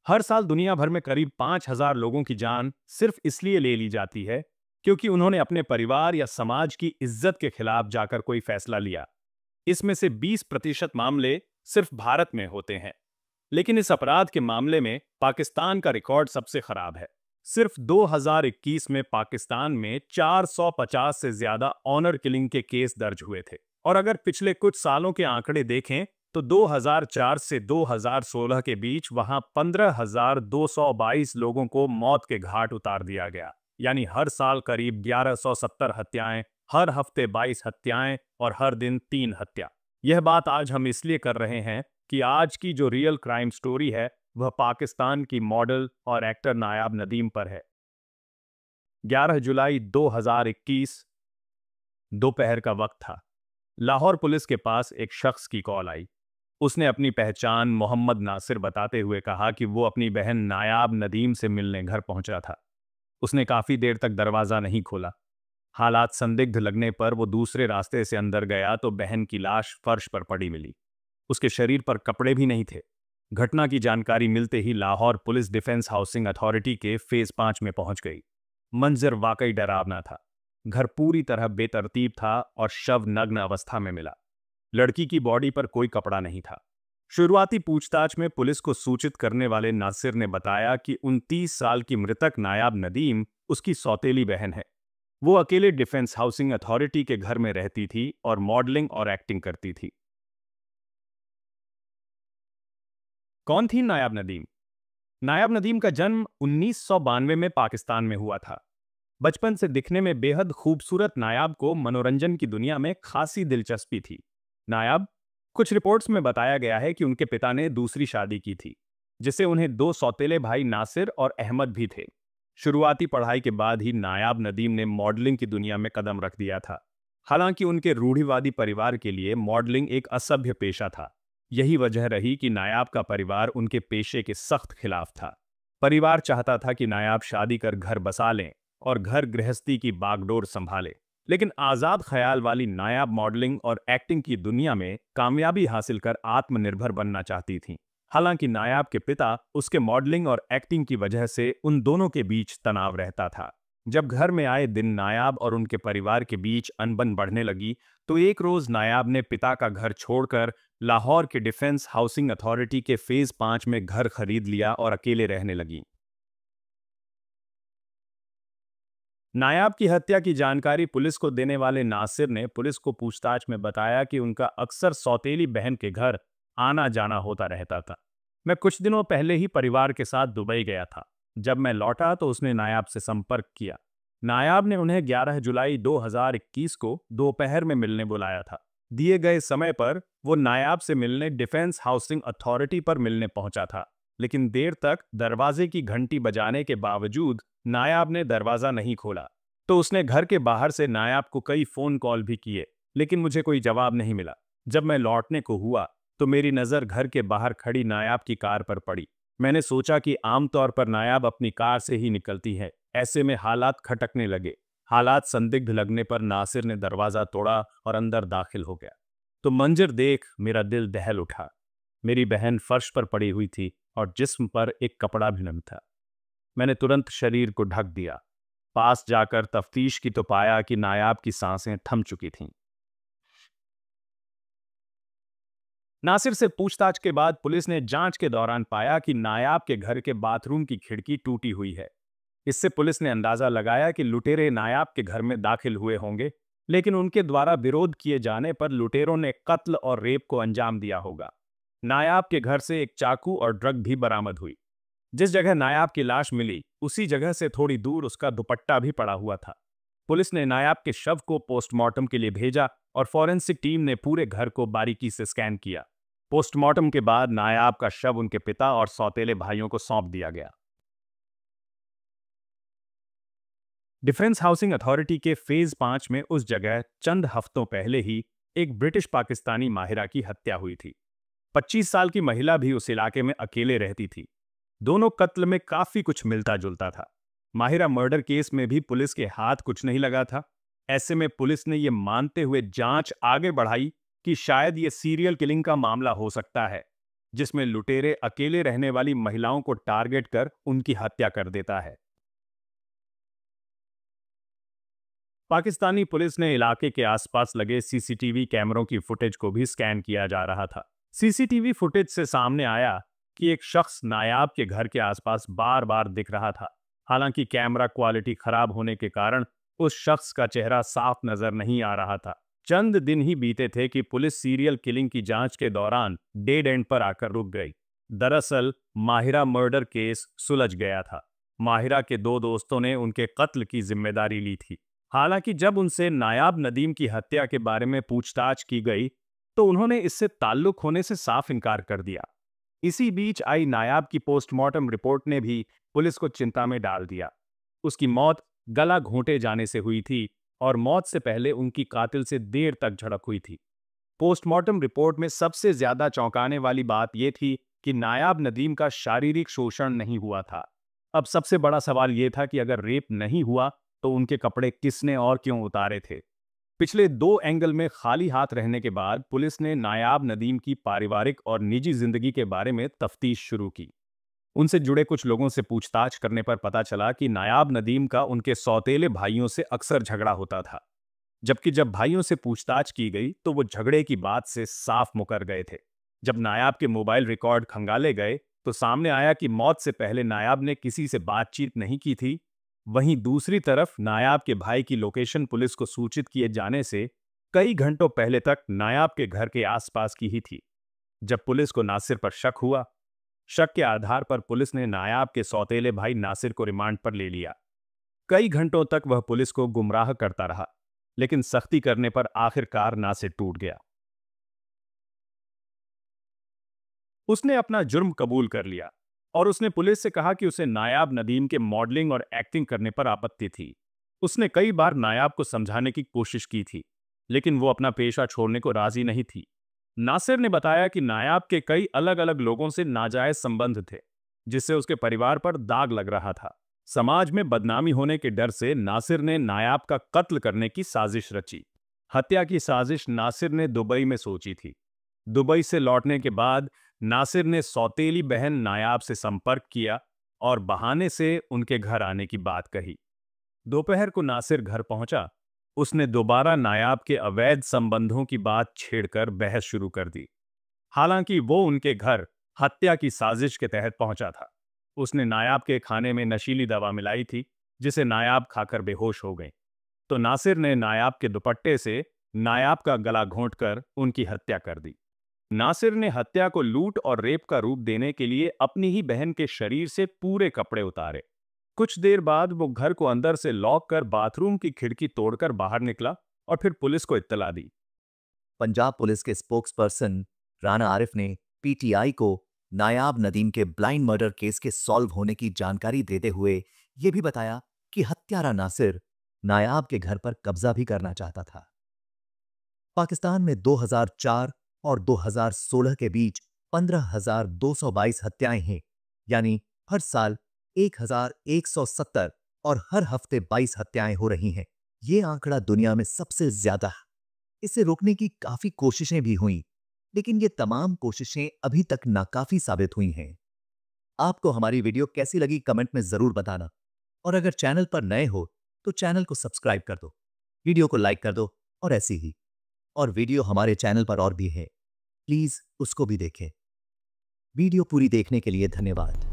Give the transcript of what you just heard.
हर साल दुनिया भर में करीब 5,000 लोगों की जान सिर्फ इसलिए ले ली जाती है क्योंकि उन्होंने अपने परिवार या समाज की इज्जत के खिलाफ जाकर कोई फैसला लिया। इसमें से 20% मामले सिर्फ भारत में होते हैं। लेकिन इस अपराध के मामले में पाकिस्तान का रिकॉर्ड सबसे खराब है। सिर्फ 2021 में पाकिस्तान में 450 से ज्यादा ऑनर किलिंग के केस दर्ज हुए थे। और अगर पिछले कुछ सालों के आंकड़े देखें तो 2004 से 2016 के बीच वहां 15,222 लोगों को मौत के घाट उतार दिया गया। यानी हर साल करीब 1170 हत्याएं, हर हफ्ते 22 हत्याएं और हर दिन 3 हत्या। यह बात आज हम इसलिए कर रहे हैं कि आज की जो रियल क्राइम स्टोरी है वह पाकिस्तान की मॉडल और एक्टर नायाब नदीम पर है। 11 जुलाई 2021 दोपहर का वक्त था। लाहौर पुलिस के पास एक शख्स की कॉल आई। उसने अपनी पहचान मोहम्मद नासिर बताते हुए कहा कि वो अपनी बहन नायाब नदीम से मिलने घर पहुंचा था। उसने काफी देर तक दरवाजा नहीं खोला। हालात संदिग्ध लगने पर वो दूसरे रास्ते से अंदर गया तो बहन की लाश फर्श पर पड़ी मिली। उसके शरीर पर कपड़े भी नहीं थे। घटना की जानकारी मिलते ही Lahore police defence housing authority के फेज 5 में पहुंच गई। मंजर वाकई डरावना था। घर पूरी तरह बेतरतीब था और शव नग्न अवस्था में मिला। लड़की की बॉडी पर कोई कपड़ा नहीं था। शुरुआती पूछताछ में पुलिस को सूचित करने वाले नासिर ने बताया कि 29 साल की मृतक नायाब नदीम उसकी सौतेली बहन है। वो अकेले डिफेंस हाउसिंग अथॉरिटी के घर में रहती थी और मॉडलिंग और एक्टिंग करती थी। कौन थी नायाब नदीम? नायाब नदीम का जन्म 1992 में पाकिस्तान में हुआ था। बचपन से दिखने में बेहद खूबसूरत नायाब को मनोरंजन की दुनिया में खासी दिलचस्पी थी। नायाब, कुछ रिपोर्ट्स में बताया गया है कि उनके पिता ने दूसरी शादी की थी, जिससे उन्हें 2 सौतेले भाई नासिर और अहमद भी थे। शुरुआती पढ़ाई के बाद ही नायाब नदीम ने मॉडलिंग की दुनिया में कदम रख दिया था। हालांकि उनके रूढ़िवादी परिवार के लिए मॉडलिंग एक असभ्य पेशा था। यही वजह रही कि नायाब का परिवार उनके पेशे के सख्त खिलाफ था। परिवार चाहता था कि नायाब शादी कर घर बसा लें और घर गृहस्थी की बागडोर संभाले। लेकिन आजाद ख्याल वाली नायाब मॉडलिंग और एक्टिंग की दुनिया में कामयाबी हासिल कर आत्मनिर्भर बनना चाहती थीं। हालांकि नायाब के पिता उसके मॉडलिंग और एक्टिंग की वजह से उन दोनों के बीच तनाव रहता था। जब घर में आए दिन नायाब और उनके परिवार के बीच अनबन बढ़ने लगी तो एक रोज नायाब ने पिता का घर छोड़कर लाहौर के डिफेंस हाउसिंग अथॉरिटी के फेज 5 में घर खरीद लिया और अकेले रहने लगी। नायाब की हत्या की जानकारी पुलिस को देने वाले नासिर ने पुलिस को पूछताछ में बताया कि उनका अक्सर सौतेली बहन के घर आना जाना होता रहता था। मैं कुछ दिनों पहले ही परिवार के साथ दुबई गया था। जब मैं लौटा तो उसने नायाब से संपर्क किया। नायाब ने उन्हें 11 जुलाई 2021 को दोपहर में मिलने बुलाया था। दिए गए समय पर वो नायाब से मिलने डिफेंस हाउसिंग अथॉरिटी पर मिलने पहुंचा था, लेकिन देर तक दरवाजे की घंटी बजाने के बावजूद नायाब ने दरवाजा नहीं खोला। तो उसने घर के बाहर से नायाब को कई फोन कॉल भी किए, लेकिन मुझे कोई जवाब नहीं मिला। जब मैं लौटने को हुआ तो मेरी नज़र घर के बाहर खड़ी नायाब की कार पर पड़ी। मैंने सोचा कि आमतौर पर नायाब अपनी कार से ही निकलती है। ऐसे में हालात खटकने लगे। हालात संदिग्ध लगने पर नासिर ने दरवाज़ा तोड़ा और अंदर दाखिल हो गया। तो मंजर देख मेरा दिल दहल उठा। मेरी बहन फर्श पर पड़ी हुई थी और जिस्म पर एक कपड़ा भी नहीं था। मैंने तुरंत शरीर को ढक दिया। पास जाकर तफ्तीश की तो पाया कि नायाब की सांसें थम चुकी थीं। नासिर से पूछताछ के बाद पुलिस ने जांच के दौरान पाया कि नायाब के घर के बाथरूम की खिड़की टूटी हुई है। इससे पुलिस ने अंदाजा लगाया कि लुटेरे नायाब के घर में दाखिल हुए होंगे, लेकिन उनके द्वारा विरोध किए जाने पर लुटेरों ने कत्ल और रेप को अंजाम दिया होगा। नायाब के घर से एक चाकू और ड्रग भी बरामद हुई। जिस जगह नायाब की लाश मिली उसी जगह से थोड़ी दूर उसका दुपट्टा भी पड़ा हुआ था। पुलिस ने नायाब के शव को पोस्टमार्टम के लिए भेजा और फॉरेंसिक टीम ने पूरे घर को बारीकी से स्कैन किया। पोस्टमार्टम के बाद नायाब का शव उनके पिता और सौतेले भाइयों को सौंप दिया गया। डिफेंस हाउसिंग अथॉरिटी के फेज 5 में उस जगह चंद हफ्तों पहले ही एक ब्रिटिश पाकिस्तानी माहिरा की हत्या हुई थी। 25 साल की महिला भी उस इलाके में अकेले रहती थी। दोनों कत्ल में काफी कुछ मिलता जुलता था। माहिरा मर्डर केस में भी पुलिस के हाथ कुछ नहीं लगा था। ऐसे में पुलिस ने यह मानते हुए जांच आगे बढ़ाई कि शायद यह सीरियल किलिंग का मामला हो सकता है। जिसमें लुटेरे अकेले रहने वाली महिलाओं को टारगेट कर उनकी हत्या कर देता है। पाकिस्तानी पुलिस ने इलाके के आसपास लगे सीसीटीवी कैमरों की फुटेज को भी स्कैन किया जा रहा था। सीसीटीवी फुटेज से सामने आया कि एक शख्स नायाब के घर के आसपास बार बार दिख रहा था। हालांकि कैमरा क्वालिटी खराब होने के कारण उस शख्स का चेहरा साफ नजर नहीं आ रहा था। चंद दिन ही बीते थे कि पुलिस सीरियल किलिंग की जांच के दौरान डेड एंड पर आकर रुक गई। दरअसल माहिरा मर्डर केस सुलझ गया था। माहिरा के दो दोस्तों ने उनके कत्ल की जिम्मेदारी ली थी। हालांकि जब उनसे नायाब नदीम की हत्या के बारे में पूछताछ की गई तो उन्होंने इससे ताल्लुक होने से साफ इनकार कर दिया। इसी बीच आई नायाब की पोस्टमार्टम रिपोर्ट ने भी पुलिस को चिंता में डाल दिया। उसकी मौत गला घोंटे जाने से हुई थी और मौत से पहले उनकी कातिल से देर तक झड़प हुई थी। पोस्टमार्टम रिपोर्ट में सबसे ज्यादा चौंकाने वाली बात यह थी कि नायाब नदीम का शारीरिक शोषण नहीं हुआ था। अब सबसे बड़ा सवाल यह था कि अगर रेप नहीं हुआ तो उनके कपड़े किसने और क्यों उतारे थे। पिछले 2 एंगल में खाली हाथ रहने के बाद पुलिस ने नायाब नदीम की पारिवारिक और निजी जिंदगी के बारे में तफ्तीश शुरू की। उनसे जुड़े कुछ लोगों से पूछताछ करने पर पता चला कि नायाब नदीम का उनके सौतेले भाइयों से अक्सर झगड़ा होता था। जबकि जब भाइयों से पूछताछ की गई तो वो झगड़े की बात से साफ मुकर गए थे। जब नायाब के मोबाइल रिकॉर्ड खंगाले गए तो सामने आया कि मौत से पहले नायाब ने किसी से बातचीत नहीं की थी। वहीं दूसरी तरफ नायाब के भाई की लोकेशन पुलिस को सूचित किए जाने से कई घंटों पहले तक नायाब के घर के आसपास की ही थी। जब पुलिस को नासिर पर शक हुआ, शक के आधार पर पुलिस ने नायाब के सौतेले भाई नासिर को रिमांड पर ले लिया। कई घंटों तक वह पुलिस को गुमराह करता रहा, लेकिन सख्ती करने पर आखिरकार नासिर टूट गया। उसने अपना जुर्म कबूल कर लिया और उसने पुलिस से कहा कि उसे नायाब नदीम के मॉडलिंग और एक्टिंग करने पर आपत्ति थी। उसने कई बार नायाब को समझाने की कोशिश की थी, लेकिन वो अपना पेशा छोड़ने को राजी नहीं थी। नासिर ने बताया कि नायाब के कई अलग अलग लोगों से नाजायज संबंध थे, जिससे उसके परिवार पर दाग लग रहा था। समाज में बदनामी होने के डर से नासिर ने नायाब का कत्ल करने की साजिश रची। हत्या की साजिश नासिर ने दुबई में सोची थी। दुबई से लौटने के बाद नासिर ने सौतेली बहन नायाब से संपर्क किया और बहाने से उनके घर आने की बात कही। दोपहर को नासिर घर पहुंचा। उसने दोबारा नायाब के अवैध संबंधों की बात छेड़कर बहस शुरू कर दी। हालांकि वो उनके घर हत्या की साजिश के तहत पहुंचा था। उसने नायाब के खाने में नशीली दवा मिलाई थी, जिसे नायाब खाकर बेहोश हो गई। तो नासिर ने नायाब के दुपट्टे से नायाब का गला घोंटकर उनकी हत्या कर दी। नासिर ने हत्या को लूट और रेप का रूप देने के लिए अपनी ही बहन के शरीर से पूरे कपड़े उतारे। कुछ देर बाद वो घर को अंदर से लॉक कर बाथरूम की खिड़की तोड़कर बाहर निकला और फिर पुलिस को इत्तला दी। पंजाब पुलिस के स्पोक्सपर्सन राना आरिफ ने पीटीआई को नायाब नदीम के ब्लाइंड मर्डर केस के सॉल्व होने की जानकारी देते हुए यह भी बताया कि हत्यारा नासिर नायाब के घर पर कब्जा भी करना चाहता था। पाकिस्तान में 2004 और 2016 के बीच 15,222 हत्याएं हैं, यानी हर साल 1,170 और हर हफ्ते 22 हत्याएं हो रही हैं। ये आंकड़ा दुनिया में सबसे ज्यादा है। इसे रोकने की काफी कोशिशें भी हुई, लेकिन ये तमाम कोशिशें अभी तक नाकाफी साबित हुई हैं। आपको हमारी वीडियो कैसी लगी कमेंट में जरूर बताना, और अगर चैनल पर नए हो तो चैनल को सब्सक्राइब कर दो, वीडियो को लाइक कर दो, और ऐसी ही और वीडियो हमारे चैनल पर और भी है, प्लीज उसको भी देखें। वीडियो पूरी देखने के लिए धन्यवाद।